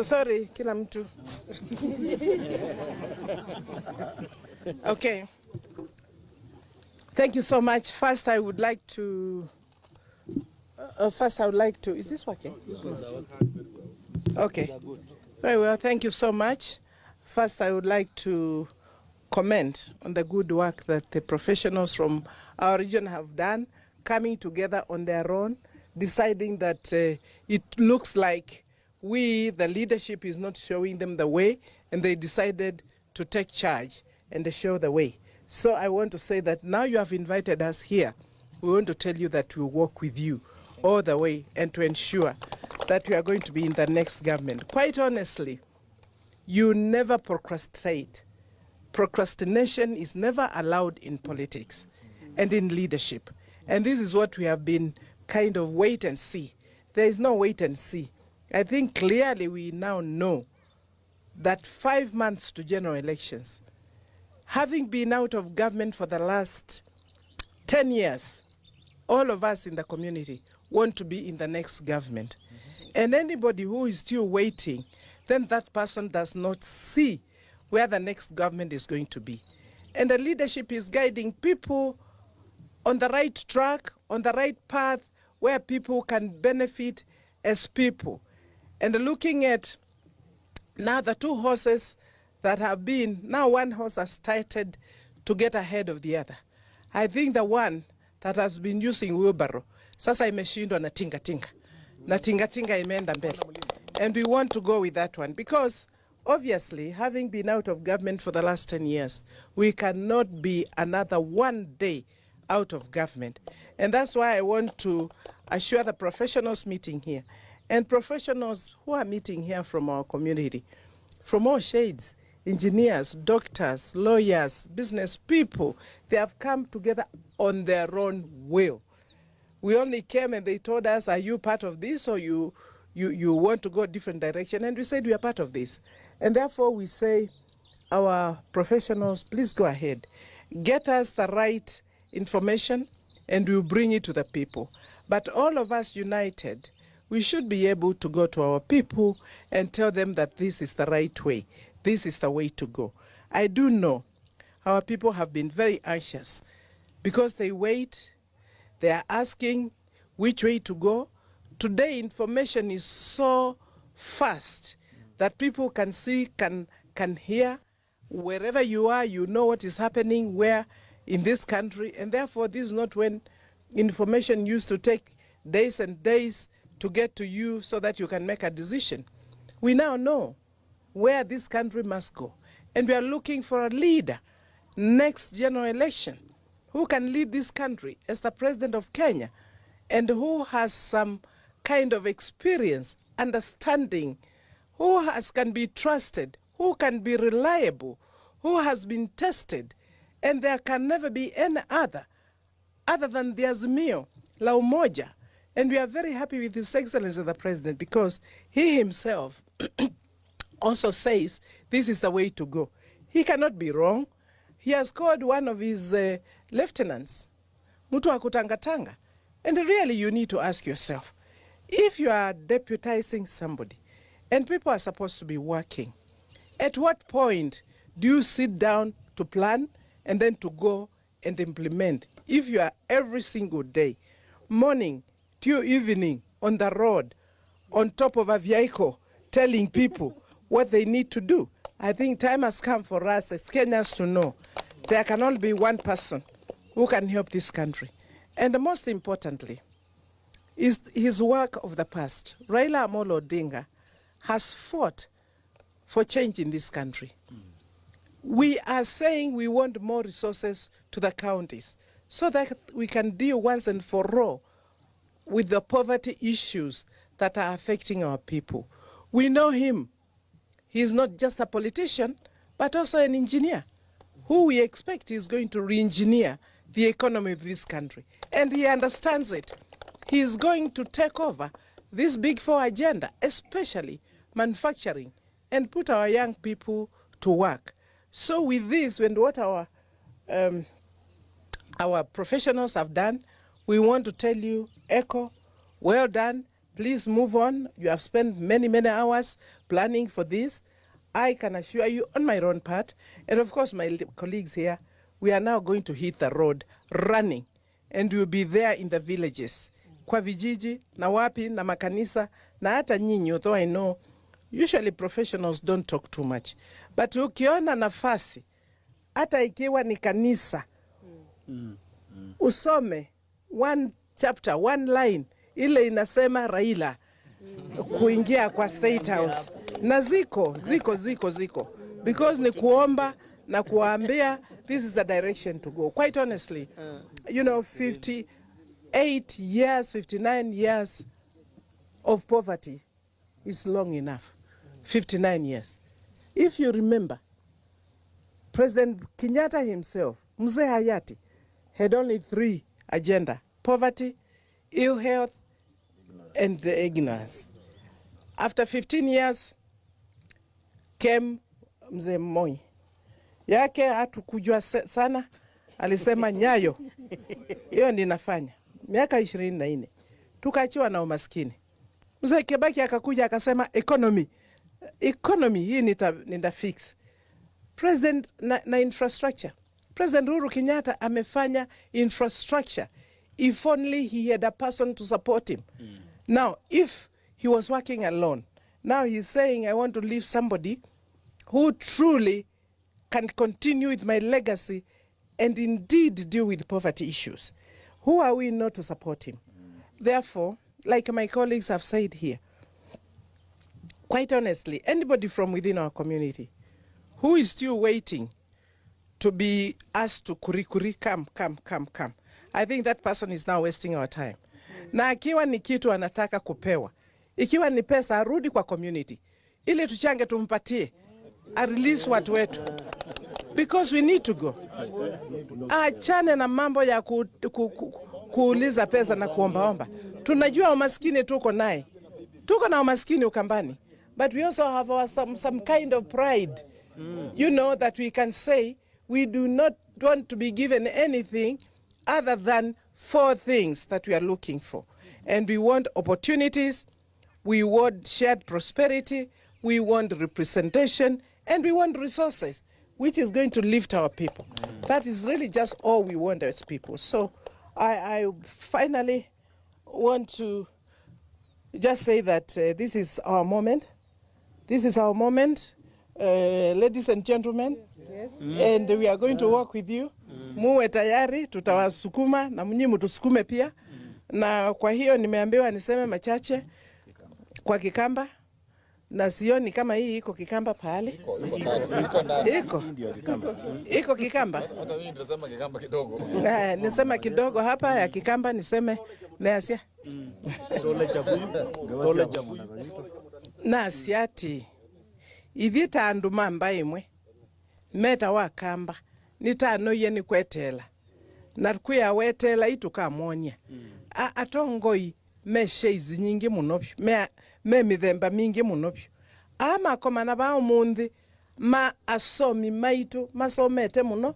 Sorry, kila mtu. Okay. Thank you so much. First, I would like to. Is this working? Okay. Very well. Thank you so much. First, I would like to comment on the good work that the professionals from our region have done, coming together on their own, deciding that it looks like the leadership, is not showing them the way, and they decided to take charge and they show the way. So I want to say that now you have invited us here, we want to tell you that we work with you all the way and to ensure that we are going to be in the next government. Quite honestly, you never procrastinate. Procrastination is never allowed in politics and in leadership. And this is what we have been kind of wait and see. There is no wait and see. I think clearly we now know that 5 months to general elections, having been out of government for the last 10 years, all of us in the community want to be in the next government. And anybody who is still waiting, then that person does not see where the next government is going to be. And the leadership is guiding people on the right track, on the right path, where people can benefit as people. And looking at now the two horses that have been, now one horse has started to get ahead of the other. I think the one that has been using wheelbarrow, sasa imeshindwa na tinga tinga. Na tinga tinga imeenda mbele. And we want to go with that one because obviously, having been out of government for the last 10 years, we cannot be another one day out of government. And that's why I want to assure the professionals meeting here, and professionals who are meeting here from our community, from all shades, engineers, doctors, lawyers, business people, they have come together on their own will. We only came and they told us, are you part of this, or you want to go a different direction? And we said we are part of this. And therefore we say, our professionals, please go ahead. Get us the right information and we'll bring it to the people. But all of us united, we should be able to go to our people and tell them that this is the right way. This is the way to go. I do know our people have been very anxious because they wait, they are asking which way to go. Today, information is so fast that people can see, can hear. Wherever you are, you know what is happening where in this country. And therefore, this is not when information used to take days and days to get to you so that you can make a decision. We now know where this country must go. And we are looking for a leader next general election who can lead this country as the president of Kenya and who has some kind of experience, understanding, who can be trusted, who can be reliable, who has been tested. And there can never be any other than the Azimio, La Umoja. And we are very happy with His Excellency the President because he himself also says this is the way to go. He cannot be wrong. He has called one of his lieutenants, Mutu wa kutangatanga. And really you need to ask yourself, if you are deputizing somebody and people are supposed to be working, at what point do you sit down to plan and then to go and implement? If you are every single day, morning to evening, on the road, on top of a vehicle, telling people what they need to do, I think time has come for us as Kenyans to know there can only be one person who can help this country. And most importantly, is his work of the past. Raila Amolo Odinga has fought for change in this country. We are saying we want more resources to the counties so that we can deal once and for all with the poverty issues that are affecting our people. We know him. He is not just a politician, but also an engineer who we expect is going to re-engineer the economy of this country. And he understands it. He is going to take over this Big Four agenda, especially manufacturing, and put our young people to work. So with this, when what our professionals have done, we want to tell you, ECHO, well done. Please move on. You have spent many hours planning for this. I can assure you on my own part, and of course my colleagues here, we are now going to hit the road running, and we'll be there in the villages. Kwa vijiji, na wapi, na makanisa, na hata nyinyi, although I know usually professionals don't talk too much. But ukiona nafasi, hata ikiwa ni kanisa, usome one chapter, one line, ile inasema Raila kuingia kwa State House. Na ziko. Because ni kuomba na kuambia this is the direction to go. Quite honestly, you know, 58 years, 59 years of poverty is long enough. 59 years. If you remember, President Kenyatta himself, Mzee Hayati, had only 3 agenda: poverty, ill health, and the ignorance. After 15 years came Mzee Moi. Yake hatukujua sana, alisema Nyayo. Hiyo ndi nafanya. Miaka 24. Tukaachiwa na umaskini. Mzee Kibaki akakuja akasema economy hii nita fix. President na infrastructure. President Uhuru Kenyatta amefanya infrastructure. If only he had a person to support him. Now, if he was working alone, now he's saying, I want to leave somebody who truly can continue with my legacy and indeed deal with poverty issues. Who are we not to support him? Therefore, like my colleagues have said here, quite honestly, anybody from within our community who is still waiting to be asked to kurikuri, come, I think that person is now wasting our time. Na akiwa ni kitu anataka kupewa, ikiwa ni pesa, arudi kwa community, ili tuchange tumpatie, a release watu wetu. Because we need to go. Achane na mambo ya kuuliza pesa na kuombaomba. Tunajua umaskini tuko naye. Tuko na umaskini Ukambani. But we also have some kind of pride. You know, that we can say we do not want to be given anything other than 4 things that we are looking for. And we want opportunities, we want shared prosperity, we want representation, and we want resources, which is going to lift our people. That is really just all we want as people. So I finally want to just say that this is our moment. This is our moment, ladies and gentlemen. Yes. And we are going to work with you. Muwe tayari, tutawasukuma na mnyi mtusukume pia. Na kwa hiyo nimeambiwa niseme machache kwa Kikamba. Na sioni kama hii iko Kikamba pale. Iko Kikamba. Hata mimi nitasema Kikamba kidogo. Nisema kidogo hapa ya Kikamba, niseme Nasia. Nasiati. Ithita anduma mbaimwe. Meta wa Kamba. Nitano yeni kwetela. Nakuya wetela itukamonya. Atongoi mesheizi nyingi munobyo. Me mithemba mingi munobyo. Ama komana ba umundi ma asomi maitu masomete muno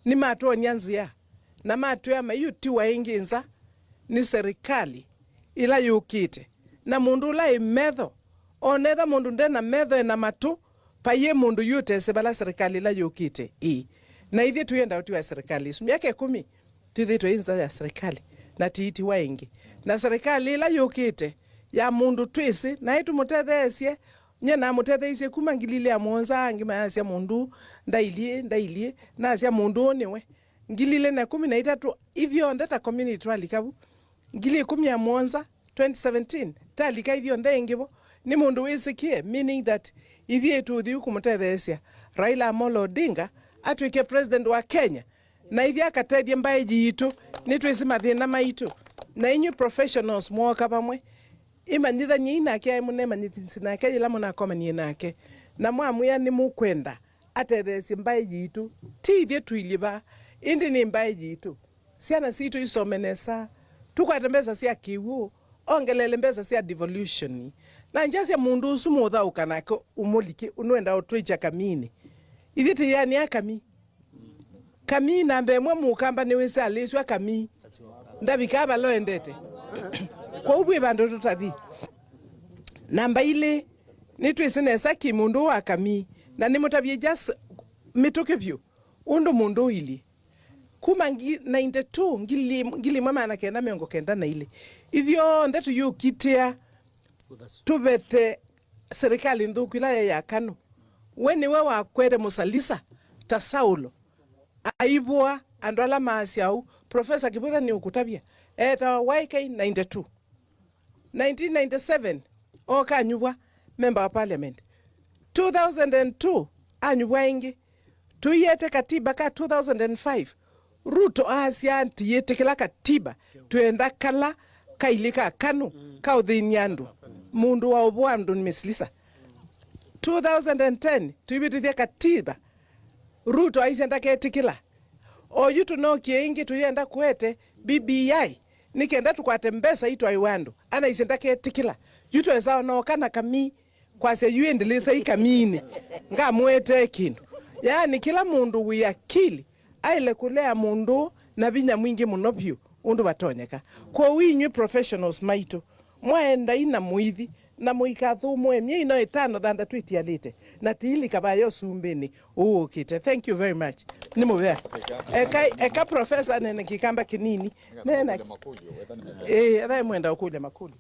ni matu onyanzia. Na matu ya mayuti wa inginza ni serikali ila yukite. Na mundu la imedho. Onetha mundu ndena medho na matu pa ye mundu yute sebala serikali la yukite. Na hithi tuyenda uti wa serikali. Miaka 10 tuithi tuinza ya serikali na tiiti wa ingi. Na serikali la yukite ya mundu twisi na itu mutethesie nyena mutethesie kuma ngilile ya monza angi maasya mundu ndailie na asya mundu niwe ngilile na 13 ithio ndeta community twalikabu ngili 10 ya monza 2017 talika ithio ndengibo ni mundu wisikie, meaning that ithie tu thiu kumutethesia Raila Amolo Odinga atwike president wa Kenya na ithia akatethie mbae jitu ni twisi mathina maitu na inyu professionals mwoka pamwe imanyitha nyina kia mune manyithinsi nake ila muna komanie nake na mwamuya ni mukwenda atethesie mbae jitu ti ithie tuiliba indi ni mbae jitu ciana citu isomenesa tukwate mbesa cia kiwu ongelele mbesa cia devolution na njasi ya mundu usu muthauka nake umuliki unwenda utwicha kamini ithiti yani akami kami na mbemwe mukamba ni wisa aliswa kami ndabikaba lo endete kwa ubwe bandu tutathi namba ile nitwisinesa ki mundu wa kami na nimutabie just mituke vyo undu mundu ili kuma 92 ngili mama na kenda miongo kenda na ile ithio ndetu yukitia tubete serikali nthuku ila ya Kanu weni we wakwere musalisa ta Saulo aibua andu ala maasi au Professor Kibutha ni ukutabia eta YK 92 1997 oka anyubwa member of parliament 2002 anyubwa ingi tuyete katiba ka 2005 Ruto asia tuyete kila katiba tuenda kala kailika Kanu ka udhinyandu mundu wa ubwa mdu nimesilisa 2010 tuibituthia katiba Ruto aisenda ketikila oyu tunokie ingi tuyenda kwete BBI nikenda tukwate mbesa itwa iwandu ana isenda ketikila yuto esao no kana kami kwa se yuendeleza ikamine nga mwete kindu yani kila mundu wiyakili aile kulea mundu na binya mwingi munobyu undu batonyeka kwa winywe professionals maito mwaenda ina muithi na muikathu mwemye ino itano thanda twitialite na tiili kabayo sumbeni ukite. Thank you very much. Nimubea eka professor nene kikamba kinini nena etha mwenda ukuja makuli.